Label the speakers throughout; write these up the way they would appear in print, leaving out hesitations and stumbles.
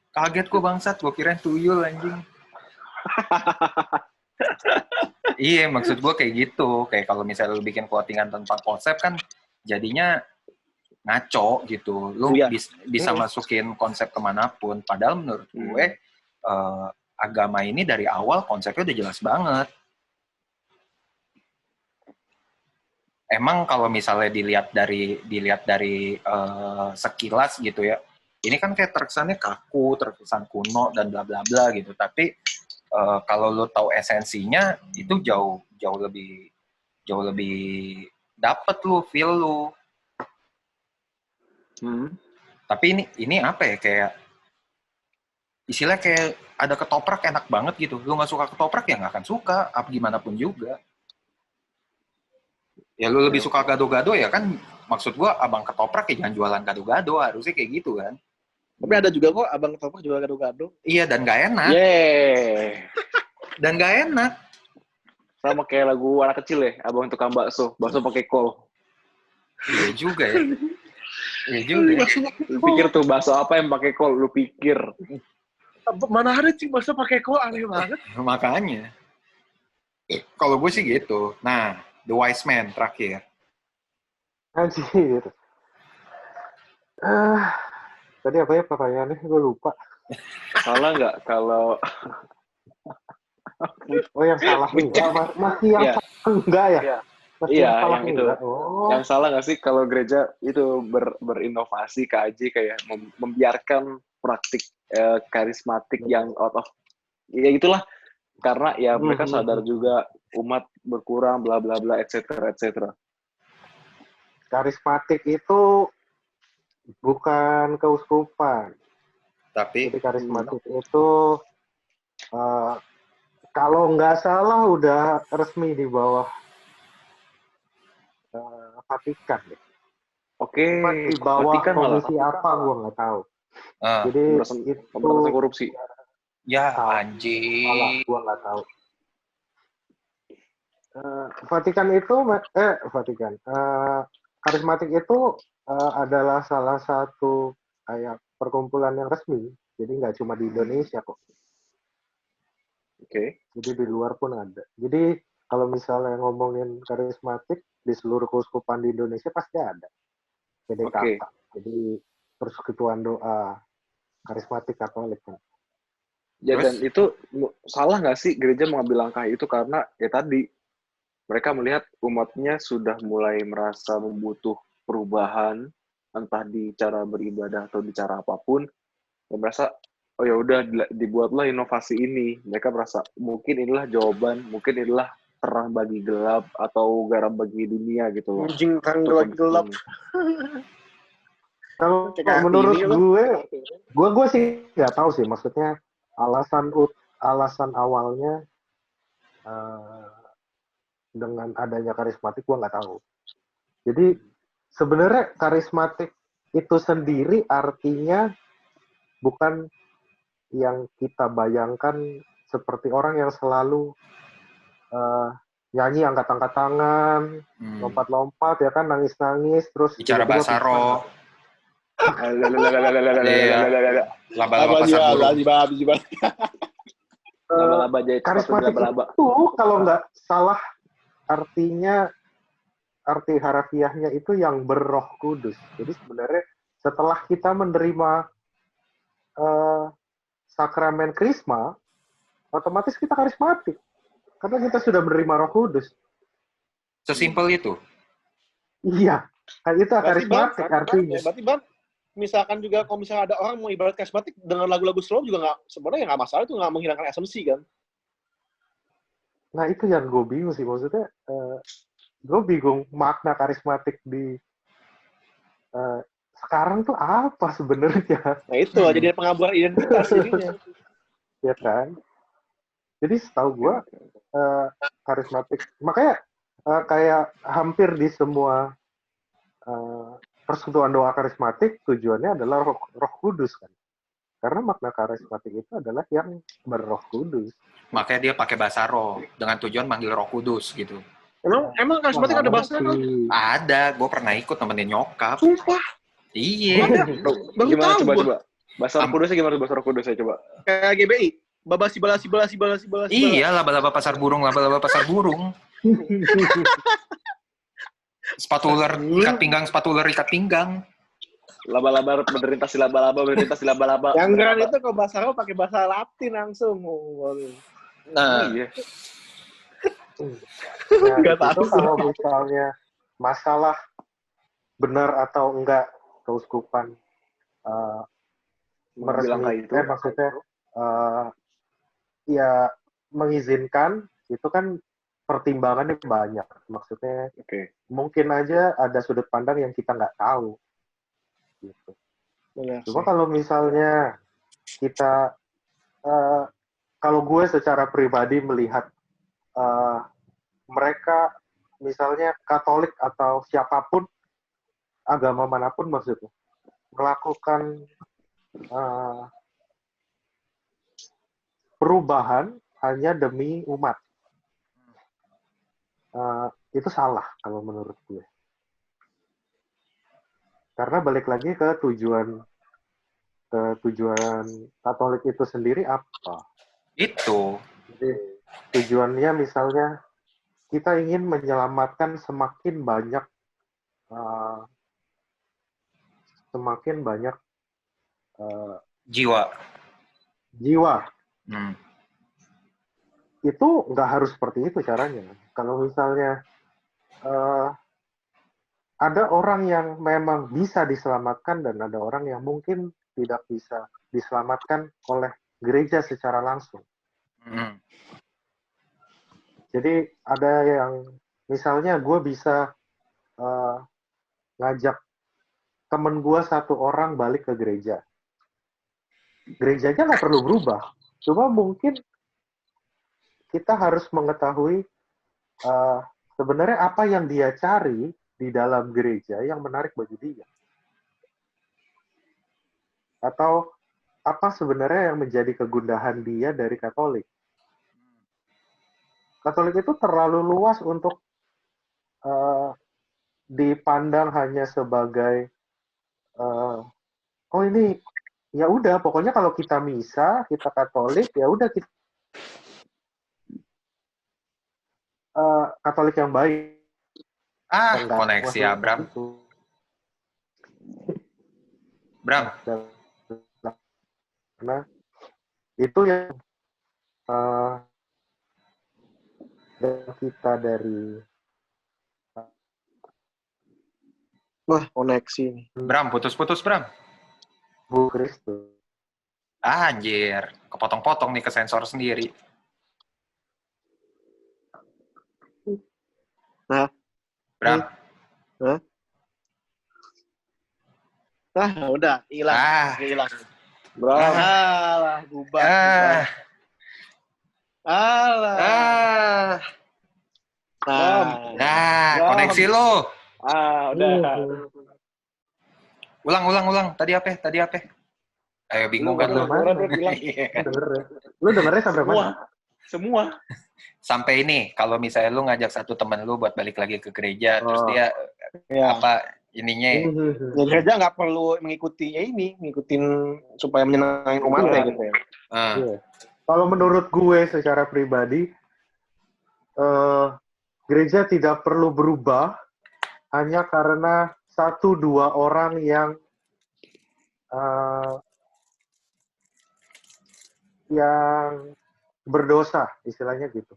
Speaker 1: Kaget gue bangsat, gue kirain tuyul anjing. Iya, maksud gue kayak gitu. Kayak kalau misalnya lu bikin clothingan tentang konsep kan jadinya ngaco gitu. Lu bisa masukin konsep kemanapun. Padahal menurut gue agama ini dari awal konsepnya udah jelas banget. Emang kalau misalnya dilihat dari sekilas gitu ya, ini kan kayak terkesannya kaku, terkesan kuno dan bla bla bla gitu. Tapi kalau lu tahu esensinya itu jauh lebih dapet lu feel lu. Tapi ini apa ya, kayak istilahnya kayak ada ketoprak enak banget gitu. Lu nggak suka ketoprak ya nggak akan suka, apa gimana pun juga. Ya lu lebih suka gado-gado ya kan, maksud gua abang ketoprak ya jangan jualan gado-gado, harusnya kayak gitu kan.
Speaker 2: Tapi ada juga kok abang ketoprak jual gado-gado.
Speaker 1: Iya, dan nggak enak. Dan nggak enak.
Speaker 3: Sama kayak lagu anak kecil ya, abang tukang bakso pakai kol.
Speaker 1: Iya juga ya. Iya juga ya.
Speaker 3: Lu pikir tuh bakso apa yang pakai kol, lu pikir.
Speaker 2: Mana ada sih bakso pakai kol, aneh banget.
Speaker 1: Makanya. Kalau gue sih gitu. Nah, The Wise Man terakhir.
Speaker 4: Anjir. Tadi apa ya pertanyaannya? Gue lupa.
Speaker 3: Salah nggak kalau...
Speaker 4: Oh, yang salah enggak? Masih yang salah enggak ya?
Speaker 3: Iya, yang itu. Yang salah nggak sih kalau gereja itu berinovasi KAJ kayak membiarkan praktik karismatik yang out of... Ya itulah. Karena ya mereka sadar juga umat berkurang, bla bla bla, etc.
Speaker 4: Karismatik itu bukan keuskupan.
Speaker 1: Tapi
Speaker 4: jadi karismatik itu kalau nggak salah udah resmi di bawah Vatikan.
Speaker 3: Oke.
Speaker 4: Di bawah
Speaker 3: Vatikan
Speaker 4: komisi apa gue nggak tahu. Jadi itu
Speaker 3: pemberantasan korupsi.
Speaker 1: Ya anjing.
Speaker 4: Gue nggak tahu. Vatikan itu karismatik itu adalah salah satu kayak perkumpulan yang resmi. Jadi nggak cuma di Indonesia kok.
Speaker 3: Oke.
Speaker 4: Jadi di luar pun ada. Jadi kalau misalnya ngomongin karismatik di seluruh keuskupan di Indonesia pasti ada. PDKK. Jadi persekutuan doa karismatik Katolik kan.
Speaker 3: Ya, dan itu salah nggak sih gereja mengambil langkah itu karena ya tadi mereka melihat umatnya sudah mulai merasa membutuh perubahan entah di cara beribadah atau di cara apapun, dan merasa oh ya udah dibuatlah inovasi ini. Mereka merasa mungkin inilah jawaban, mungkin inilah terang bagi gelap atau garam bagi dunia gitu loh.
Speaker 2: Terang bagi gelap.
Speaker 4: Kalau menurut gue sih nggak tahu sih, maksudnya alasan awalnya dengan adanya karismatik gue nggak tahu. Jadi sebenarnya karismatik itu sendiri artinya bukan yang kita bayangkan seperti orang yang selalu nyanyi angkat-angkat tangan, lompat-lompat ya kan, nangis-nangis terus
Speaker 1: bicara bahasa roh.
Speaker 4: Karismatik itu kalau nggak salah artinya, arti harafiahnya itu yang berroh kudus. Jadi sebenarnya setelah kita menerima sakramen krisma, otomatis kita karismatik karena kita sudah menerima roh kudus.
Speaker 1: Sesimpel itu?
Speaker 4: Iya, itu karismatik artinya.
Speaker 2: Berarti Bang, misalkan juga kalau misalnya ada orang mau ibarat karismatik dengan lagu-lagu slow juga nggak, sebenarnya nggak masalah, itu nggak menghilangkan esensi kan?
Speaker 4: Nah itu yang gue bingung sih, maksudnya gue bingung makna karismatik di sekarang tuh apa sebenarnya?
Speaker 2: Nah itu jadi pengaburan identitas jadinya.
Speaker 4: Ya kan? Jadi setahu gue karismatik, makanya kayak hampir di semua persekutuan doa karismatik tujuannya adalah roh kudus kan. Karena makna karismatik itu adalah yang berroh kudus.
Speaker 1: Makanya dia pakai bahasa roh dengan tujuan manggil roh kudus gitu.
Speaker 2: Emang karismatik ada bahasa roh?
Speaker 1: Ada, gue pernah ikut nemenin nyokap.
Speaker 2: Sumpah?
Speaker 1: Iya.
Speaker 2: Baru
Speaker 3: gimana
Speaker 2: tahu
Speaker 3: coba? Bahasa Roh Kudusnya gimana bahasa Roh Kudusnya coba?
Speaker 2: Kayak GBI. Babasi balasi.
Speaker 1: Iya, laba-laba pasar burung. Sepatu ular ikat pinggang.
Speaker 3: Laba-laba melintas di laba-laba.
Speaker 2: Yang keren itu kalau bahasa Arab pakai bahasa Latin langsung.
Speaker 1: Nah,
Speaker 3: Iya.
Speaker 4: Nah,
Speaker 2: Nggak
Speaker 4: itu
Speaker 2: tahu.
Speaker 4: kalau misalnya masalah benar atau enggak keuskupan
Speaker 3: Mengambil langkah itu.
Speaker 4: maksudnya ya mengizinkan itu kan pertimbangannya banyak. Maksudnya
Speaker 3: Oke.
Speaker 4: mungkin aja ada sudut pandang yang kita nggak tahu. Gitu.
Speaker 2: Benar
Speaker 4: Cuma
Speaker 2: sih.
Speaker 4: kalau misalnya kita, kalau gue secara pribadi melihat mereka misalnya Katolik atau siapapun, agama manapun maksudnya, melakukan perubahan hanya demi umat. Itu salah kalau menurut gue. Karena balik lagi ke tujuan Katolik itu sendiri apa?
Speaker 1: itu.
Speaker 4: Jadi tujuannya misalnya kita ingin menyelamatkan semakin banyak
Speaker 1: Jiwa.
Speaker 4: Itu nggak harus seperti itu caranya. Kalau misalnya ada orang yang memang bisa diselamatkan dan ada orang yang mungkin tidak bisa diselamatkan oleh gereja secara langsung. Jadi ada yang misalnya gue bisa ngajak temen gue satu orang balik ke gereja. Gerejanya nggak perlu berubah. Cuma mungkin kita harus mengetahui sebenarnya apa yang dia cari di dalam gereja yang menarik bagi dia. Atau apa sebenarnya yang menjadi kegundahan dia dari Katolik. Katolik itu terlalu luas untuk dipandang hanya sebagai oh ini ya udah pokoknya kalau kita misa, kita Katolik ya udah kita Katolik yang baik.
Speaker 1: Koneksi Abram. Bram.
Speaker 4: Karena itu yang kita dari
Speaker 2: Wah, koneksi nih.
Speaker 1: Bram, putus-putus, Bram.
Speaker 4: Bu Kristus.
Speaker 1: Anjir, kepotong-potong nih ke sensor sendiri.
Speaker 2: Nah.
Speaker 1: Bram.
Speaker 2: Udah, hilang. Hilang.
Speaker 3: Bram.
Speaker 2: Alah, bubar. Alah.
Speaker 1: Koneksi lo.
Speaker 3: Udah.
Speaker 1: Ulang. Tadi apa? Ayo, bingung kan lu?
Speaker 4: Lu dengernya sampai mana?
Speaker 3: Semua.
Speaker 1: Sampai ini, kalau misalnya lu ngajak satu teman lu buat balik lagi ke gereja, terus dia ininya.
Speaker 2: Ya, gereja nggak perlu ngikutin supaya menyenangkan umatnya gitu ya.
Speaker 4: Iya. Kalau menurut gue secara pribadi, gereja tidak perlu berubah hanya karena 1-2 orang yang berdosa, istilahnya gitu.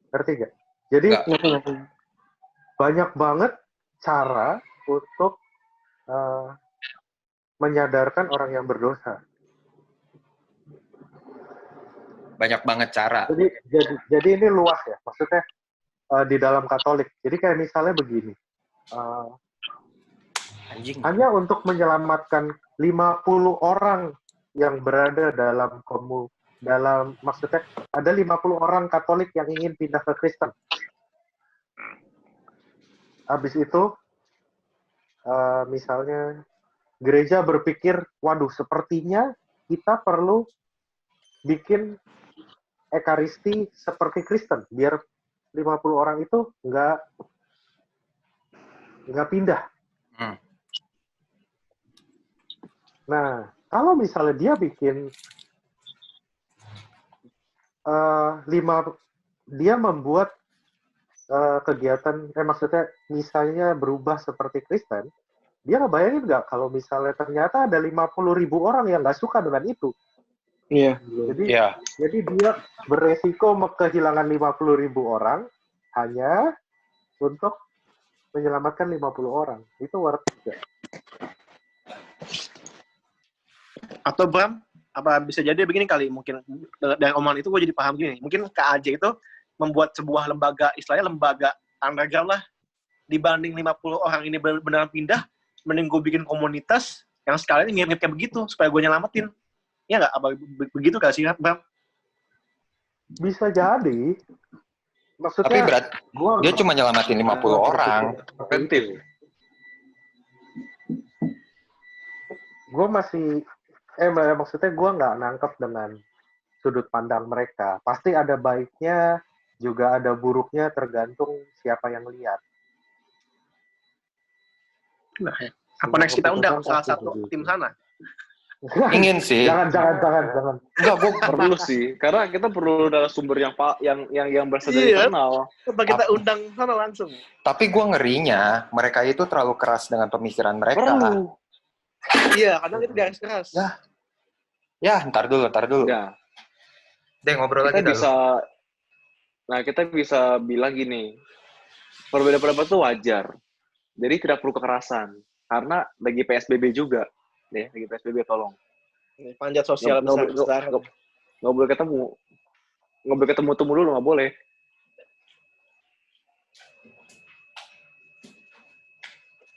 Speaker 4: Ngerti gak? Jadi banyak banget cara untuk menyadarkan orang yang berdosa.
Speaker 1: Banyak banget cara.
Speaker 4: Jadi ini luas ya, maksudnya di dalam Katolik. Jadi kayak misalnya begini, hanya untuk menyelamatkan 50 orang yang berada dalam maksudnya ada 50 orang Katolik yang ingin pindah ke Kristen. Habis itu, misalnya gereja berpikir, waduh, sepertinya kita perlu bikin Ekaristi seperti Kristen, biar 50 orang itu nggak pindah. Nah, kalau misalnya dia bikin dia membuat kegiatan, maksudnya misalnya berubah seperti Kristen, dia ngebayangin nggak kalau misalnya ternyata ada 50.000 orang yang nggak suka dengan itu.
Speaker 2: Iya.
Speaker 4: Jadi dia beresiko kehilangan 50.000 orang hanya untuk menyelamatkan 50 orang. Itu worth it.
Speaker 2: Atau Bram, apa bisa jadi begini kali, mungkin dari omongan itu gue jadi paham gini, mungkin KAJ itu membuat sebuah lembaga, istilahnya lembaga underground lah, dibanding 50 orang ini benar-benar pindah, mending gue bikin komunitas yang sekalian ngirim kayak begitu, supaya gue nyelamatin. Ya nggak? Apa begitu gak sih, Bram?
Speaker 4: Bisa jadi. Maksudnya,
Speaker 1: tapi dia cuma nyelamatin 50 orang.
Speaker 3: Preventif.
Speaker 4: Gue masih, maksudnya gue nggak nangkep dengan sudut pandang mereka. Pasti ada baiknya, juga ada buruknya, tergantung siapa yang lihat.
Speaker 2: Nah, apa next kita undang salah satu tim sana?
Speaker 1: Ingin sih.
Speaker 4: Jangan.
Speaker 1: Enggak, gue
Speaker 3: perlu sih, karena kita perlu narasumber yang berasal dari internal.
Speaker 2: Coba kita undang sana langsung.
Speaker 1: Tapi gue ngerinya mereka itu terlalu keras dengan pemikiran mereka.
Speaker 3: Perlu.
Speaker 2: Iya, kadang itu garis keras.
Speaker 1: Ya, ntar dulu.
Speaker 3: Ya.
Speaker 1: Deh, ngobrol
Speaker 3: Kita
Speaker 1: lagi
Speaker 3: bisa, kita bisa bilang gini, perbedaan pendapat itu wajar. Jadi tidak perlu kekerasan. Karena lagi PSBB juga. Lagi PSBB tolong.
Speaker 2: Panjat sosial besar.
Speaker 3: Nggak boleh ketemu. Nggak boleh ketemu dulu, nggak boleh.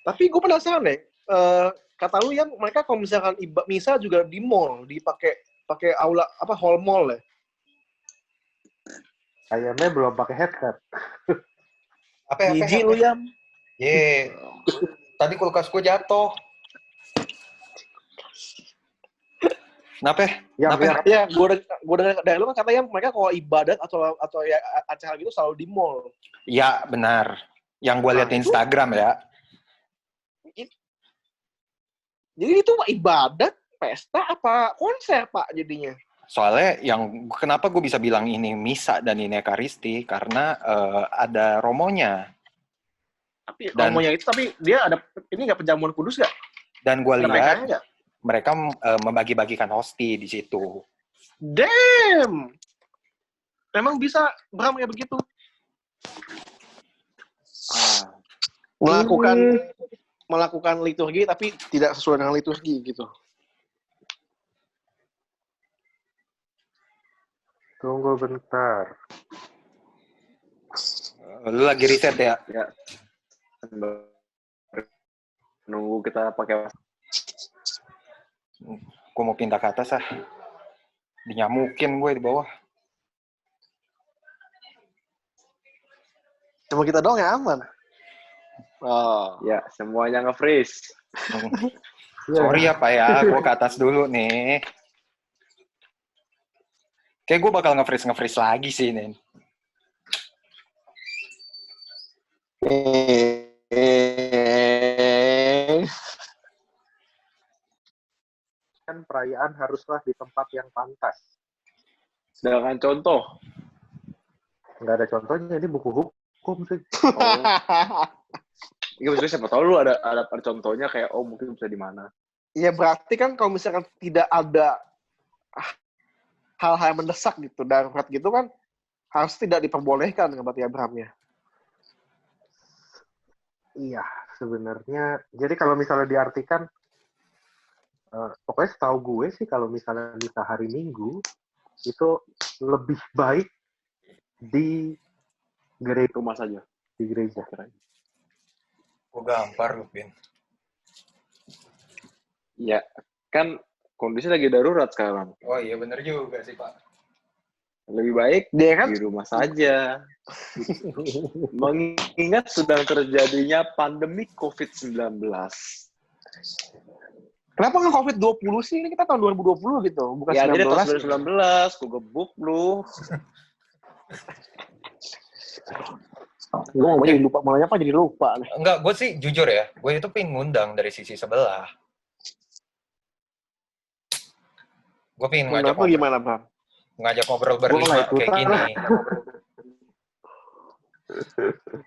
Speaker 2: Tapi gue penasaran deh. Kata lu yang mereka kalau misalkan misa juga di mall, pakai aula hall mall ya.
Speaker 4: Ayamnya belum pakai headset.
Speaker 1: Apa?
Speaker 2: Gigi lu Yam.
Speaker 1: Tadi kulkas gue jatuh. Kenapa?
Speaker 2: Ya, gue dengar dari lu kan katanya mereka kalau ibadat atau ya acara gitu selalu di mall.
Speaker 1: Ya, benar. Yang gue lihat di Instagram ya.
Speaker 2: Jadi itu ibadat, pesta, apa konser, Pak, jadinya?
Speaker 1: Soalnya kenapa gue bisa bilang ini misa dan ini ekaristi, karena ada romonya.
Speaker 2: Tapi romonya itu, tapi dia ada, ini nggak penjamuan kudus nggak?
Speaker 1: Dan gue lihat, mereka membagi-bagikan hosti di situ.
Speaker 2: Damn! Memang bisa, Bram, kayak begitu? Melakukan liturgi tapi tidak sesuai dengan liturgi gitu.
Speaker 4: Tunggu bentar.
Speaker 1: Lu lagi riset ya?
Speaker 3: Ya. Nunggu kita pakai.
Speaker 1: Gue mau pindah ke atas ah. Dinyamukin gue di bawah.
Speaker 2: Cuma kita doang yang aman. Oh.
Speaker 3: Ya, semuanya nge-freeze.
Speaker 1: Sorry ya Pak ya, gue ke atas dulu nih. Kayak gue bakal nge-freeze lagi sih nih.
Speaker 4: Kan perayaan haruslah di tempat yang pantas.
Speaker 3: Dengan contoh.
Speaker 4: Nggak ada contohnya, ini buku hukum sih.
Speaker 3: Iya, maksudnya siapa tahu lu ada contohnya kayak mungkin bisa di mana.
Speaker 2: Iya, berarti kan kalau misalkan tidak ada hal-hal yang mendesak gitu, darurat gitu kan harus tidak diperbolehkan berarti Abraham ya.
Speaker 4: Iya, sebenarnya. Jadi kalau misalnya diartikan, pokoknya setahu gue sih kalau misalnya misa hari Minggu itu lebih baik di gereja
Speaker 3: Rumah saja.
Speaker 4: Di gereja.
Speaker 1: Gue gampar lu, Bin.
Speaker 3: Iya, kan kondisi lagi darurat sekarang.
Speaker 1: Oh iya, bener juga sih, Pak.
Speaker 3: Lebih baik
Speaker 2: kan?
Speaker 3: di rumah saja. Mengingat sedang terjadinya pandemi COVID-19.
Speaker 2: Kenapa nggak COVID-20 sih? Ini kita tahun 2020 gitu, bukan
Speaker 3: ya,
Speaker 2: 19.
Speaker 3: Ya, jadi tahun 2019, gue gebuk lu.
Speaker 2: Gue ngomongnya jadi lupa, malahnya apa jadi lupa.
Speaker 1: Enggak, gue sih jujur ya, gue itu pengen ngundang dari sisi sebelah. Gue pengen
Speaker 2: Kenapa gimana, Bang?
Speaker 1: ngajak ngobrol berlima
Speaker 4: nggak
Speaker 1: kayak
Speaker 4: ikutan.
Speaker 1: gini.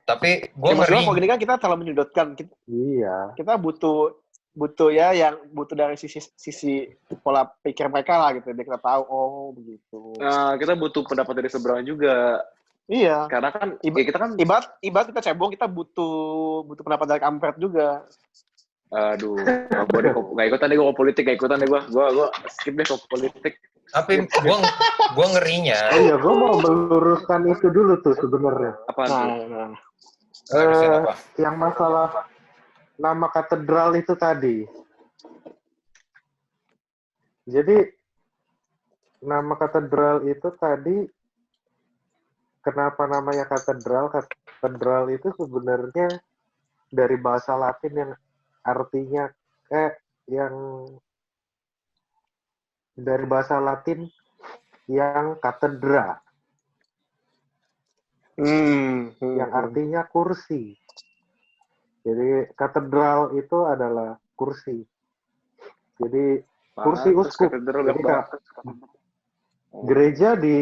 Speaker 1: Tapi gue
Speaker 2: Ya, maksudnya
Speaker 1: ngeri.
Speaker 2: kalau gini kan kita terlalu menyudutkan.
Speaker 4: Iya.
Speaker 2: Kita butuh ya yang butuh dari sisi pola pikir mereka lah gitu. Biar kita tahu, oh begitu.
Speaker 3: Nah, kita butuh pendapat dari seberang juga.
Speaker 2: Iya.
Speaker 3: Karena kan kita kan
Speaker 2: Ibarat kita cebong, kita butuh pendapat dari kampret juga.
Speaker 3: aduh, nggak ikutan deh gue ke politik, nggak ikutan deh gue skip deh ke politik.
Speaker 1: Tapi gue ngerinya.
Speaker 4: Oh iya, gue mau meluruskan itu dulu tuh sebenarnya.
Speaker 3: Apa tuh?
Speaker 2: Nah.
Speaker 1: Lurusin apa?
Speaker 4: Yang masalah nama katedral itu tadi. Jadi nama katedral itu tadi, kenapa namanya katedral? Katedral itu sebenarnya dari bahasa Latin yang artinya dari bahasa Latin yang katedra, yang artinya kursi. Jadi katedral itu adalah kursi. Jadi kursi uskup. Jadi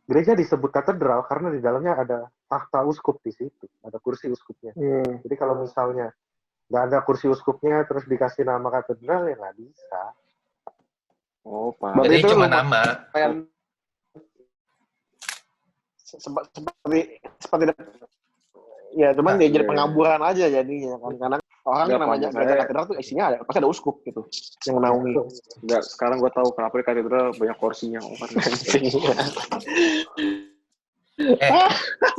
Speaker 4: gereja disebut katedral karena di dalamnya ada tahta uskup di situ, ada kursi uskupnya. Jadi kalau misalnya nggak ada kursi uskupnya terus dikasih nama katedral ya nggak bisa.
Speaker 3: Oh, Pak.
Speaker 1: Jadi
Speaker 2: itu
Speaker 1: cuma nama.
Speaker 2: Seperti ya cuman dia jadi pengaburan aja jadinya kan, karena orang yang namanya gereja katedral tuh isinya ada pasti ada uskup gitu yang menaungi.
Speaker 3: Enggak, sekarang gue tahu kenapa di katedral banyak kursinya.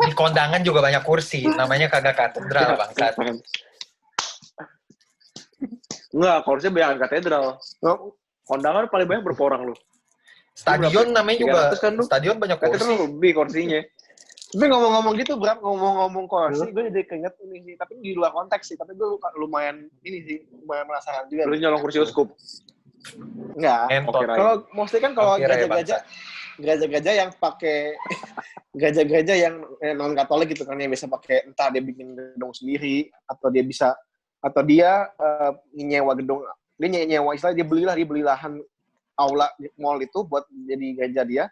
Speaker 1: Di kondangan juga banyak kursi, namanya kagak katedral bangsat.
Speaker 3: Enggak, kursinya banyak katedral. Kondangan paling banyak berapa orang lu?
Speaker 1: Stadion namanya juga.
Speaker 3: Kan,
Speaker 1: stadion banyak kursi.
Speaker 3: Katedral lebih kursinya.
Speaker 2: Tapi ngomong-ngomong gitu, Bram, ngomong-ngomong kursi, gue jadi keinget ini sih, tapi di luar konteks sih, tapi gue lumayan penasaran juga.
Speaker 3: Lu nyolong kursi uskup?
Speaker 2: Enggak. Kalau mostly kan kalau gereja-gereja yang pakai gereja-gereja yang non Katolik gitu kan, yang bisa pakai entah dia bikin gedung sendiri atau dia nyewa gedung, dia nyewa istilah dia beli lahan aula mall itu buat jadi gereja dia.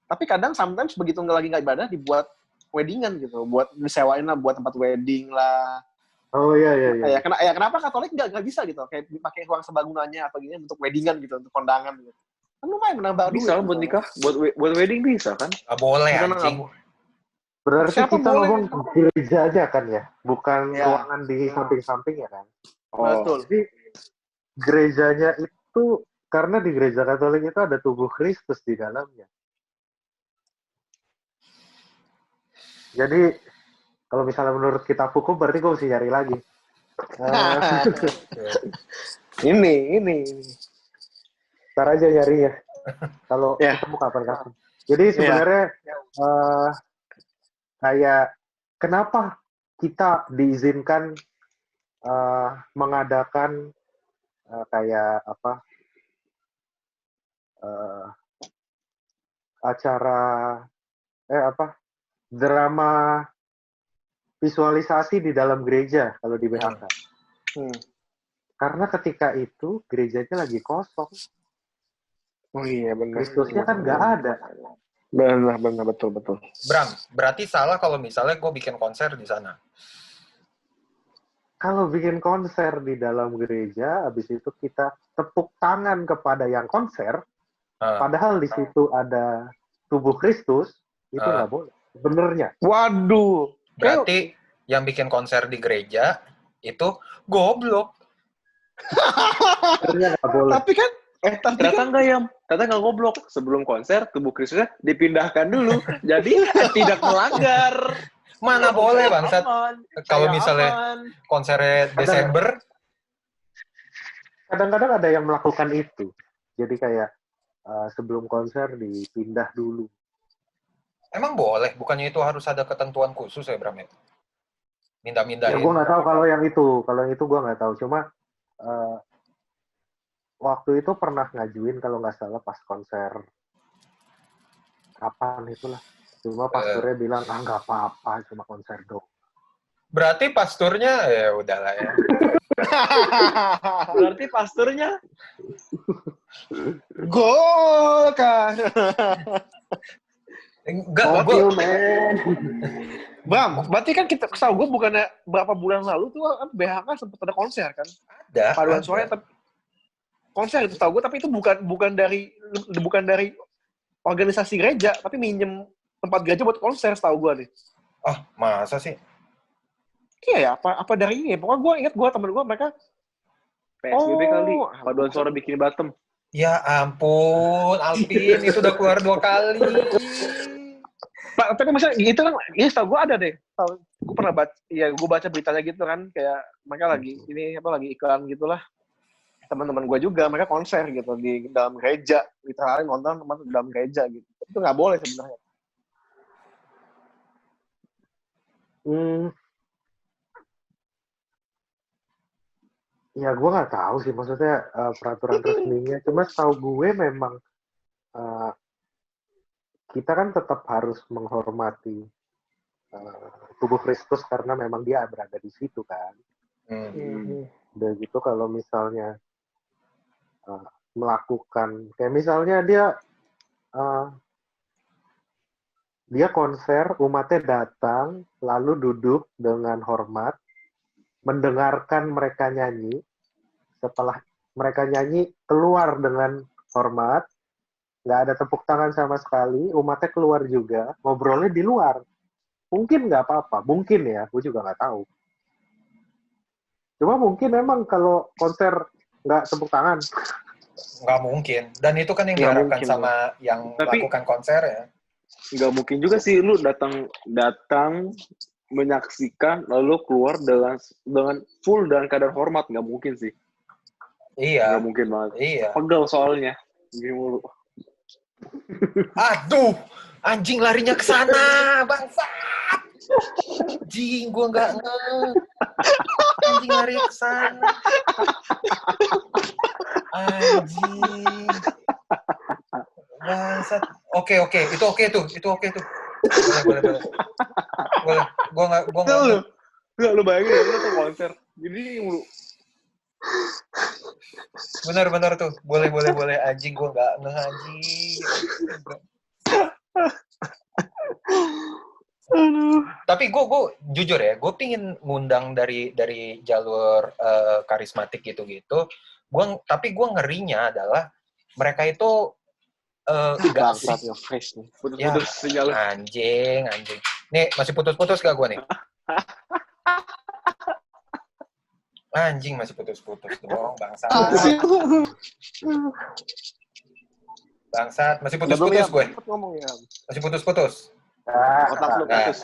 Speaker 2: Tapi kadang sometimes begitu lagi nggak ibadah dibuat weddingan gitu, buat disewain lah buat tempat wedding lah.
Speaker 4: Oh iya.
Speaker 2: Ya kenapa Katolik nggak bisa gitu, kayak pakai uang sebagungannya atau gini untuk weddingan gitu, untuk kondangan gitu. Kan lumayan menambah duit.
Speaker 3: Bisa buat nikah, buat wedding bisa kan?
Speaker 1: Nggak boleh anjing.
Speaker 4: Berarti
Speaker 2: siapa
Speaker 4: kita
Speaker 2: boleh?
Speaker 4: ngomong gereja aja kan ya, bukan ruangan di samping-samping ya kan.
Speaker 2: Betul.
Speaker 4: Jadi gerejanya itu karena di gereja Katolik itu ada tubuh Kristus di dalamnya. Jadi kalau misalnya menurut kitab hukum berarti gue mesti nyari lagi.
Speaker 2: Ini.
Speaker 4: Ntar aja nyarinya. Kalau ketemu kapan-kapan. Jadi sebenarnya kayak kenapa kita diizinkan mengadakan kayak apa acara drama visualisasi di dalam gereja kalau di BHK. Karena ketika itu gerejanya lagi kosong.
Speaker 2: Oh iya benar.
Speaker 4: Kristusnya kan nggak ada.
Speaker 2: Benar betul.
Speaker 1: Bram, berarti salah kalau misalnya gue bikin konser di sana.
Speaker 4: Kalau bikin konser di dalam gereja, habis itu kita tepuk tangan kepada yang konser, padahal di situ ada tubuh Kristus, itu nggak boleh. Sebenarnya.
Speaker 2: Waduh.
Speaker 1: Berarti yang bikin konser di gereja itu goblok.
Speaker 4: Sebenarnya nggak boleh.
Speaker 2: Tapi kan
Speaker 3: ternyata nggak goblok. Sebelum konser tubuh Kristusnya dipindahkan dulu, jadi tidak melanggar.
Speaker 1: Mana boleh bangsat. Kalau misalnya konsernya Desember,
Speaker 4: kadang-kadang ada yang melakukan itu. Jadi kayak sebelum konser dipindah dulu.
Speaker 1: emang boleh? Bukannya itu harus ada ketentuan khusus ya, Bram? Minda-mindain.
Speaker 4: Ya gue nggak tahu kalau yang itu gue nggak tahu. Cuma waktu itu pernah ngajuin kalau nggak salah pas konser kapan itulah. Cuma pasturnya bilang nggak apa-apa, cuma konser dong.
Speaker 1: Berarti pasturnya ya udahlah ya.
Speaker 3: Berarti pasturnya
Speaker 2: Gol kan.
Speaker 1: Enggak,
Speaker 3: Oh,
Speaker 1: gue
Speaker 3: man.
Speaker 2: Bram, berarti kan kita kesal gue bukannya berapa bulan lalu tuh kan BHK sempat ada konser kan? Paduan suara tapi konser itu tahu gue, tapi itu bukan dari organisasi gereja, tapi minjem tempat gereja buat konser setahu gue nih.
Speaker 1: Oh, masa sih?
Speaker 2: Iya ya, apa dari ini? Pokoknya gue ingat temen gue mereka
Speaker 3: PSBB kali. Paduan suara bikin Batem.
Speaker 1: Ya ampun, Alvin itu udah keluar 2 kali.
Speaker 2: Pak, tapi maksudnya gitu kan, ya setahu gue ada deh. Gue pernah baca, ya gue baca beritanya gitu kan, kayak mereka lagi iklan gitulah. Teman-teman gue juga mereka konser gitu di dalam gereja, literally nonton teman di dalam gereja gitu. Itu nggak boleh sebenarnya.
Speaker 4: Ya gue nggak tahu sih, maksudnya peraturan resminya. Cuma setahu gue memang kita kan tetap harus menghormati tubuh Kristus karena memang dia berada di situ kan. Udah gitu kalau misalnya melakukan, kayak misalnya dia konser, umatnya datang, lalu duduk dengan hormat, mendengarkan mereka nyanyi, setelah mereka nyanyi, keluar dengan hormat, nggak ada tepuk tangan sama sekali, umatnya keluar juga, ngobrolnya di luar. Mungkin nggak apa-apa, mungkin ya, gue juga nggak tahu. Cuma mungkin memang kalau konser nggak tepuk tangan.
Speaker 1: Nggak mungkin. Dan itu kan yang diharapkan sama yang melakukan konser ya.
Speaker 3: Nggak mungkin juga sih lu datang menyaksikan lalu keluar dengan full dan keadaan hormat, nggak mungkin sih.
Speaker 1: Iya.
Speaker 3: Nggak mungkin banget.
Speaker 1: Iya.
Speaker 3: Pegel soalnya. Gini mulu.
Speaker 1: Aduh, anjing larinya ke sana, bangsat. Anjing, gua nggak anjing lari ke sana. Anjing. Bangsat. Oke, itu oke tuh. Boleh. Gua nggak.
Speaker 3: Lu bayangin lu tuh konser. Gini mulu.
Speaker 1: Benar tuh. Boleh. Anjing, gua nggak anjing. Tapi gue jujur ya, gue pingin ngundang dari jalur karismatik gitu. Tapi gue ngerinya adalah mereka itu nggak sih.
Speaker 3: Putus sinyal.
Speaker 1: Anjing. Nih masih putus-putus gak gue nih? Anjing masih putus-putus dong, bangsat. Bangsat, masih putus-putus gue. Masih putus-putus.
Speaker 2: Otak lu putus.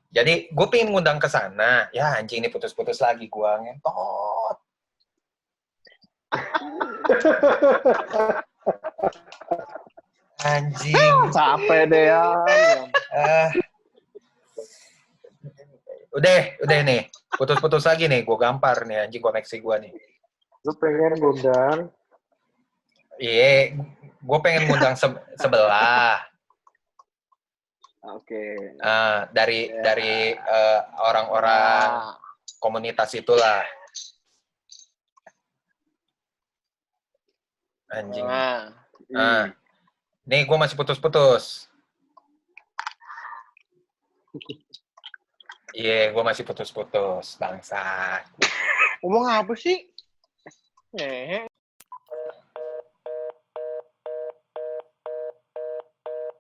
Speaker 1: Jadi gue pengen ngundang ke sana. Ya anjing ini putus-putus lagi gue ngentot. Anjing.
Speaker 2: Capek deh ya.
Speaker 1: Udah nih. Putus-putus lagi nih. Gue gampar nih anjing koneksi gue nih.
Speaker 4: Lu pengen ngundang?
Speaker 1: Iya, gue pengen ngundang sebelah.
Speaker 3: Oke.
Speaker 1: Dari orang-orang komunitas itulah. Anjing. Nih gue masih putus-putus. Iya, gue masih putus-putus, bangsa.
Speaker 2: Ngomong apa sih?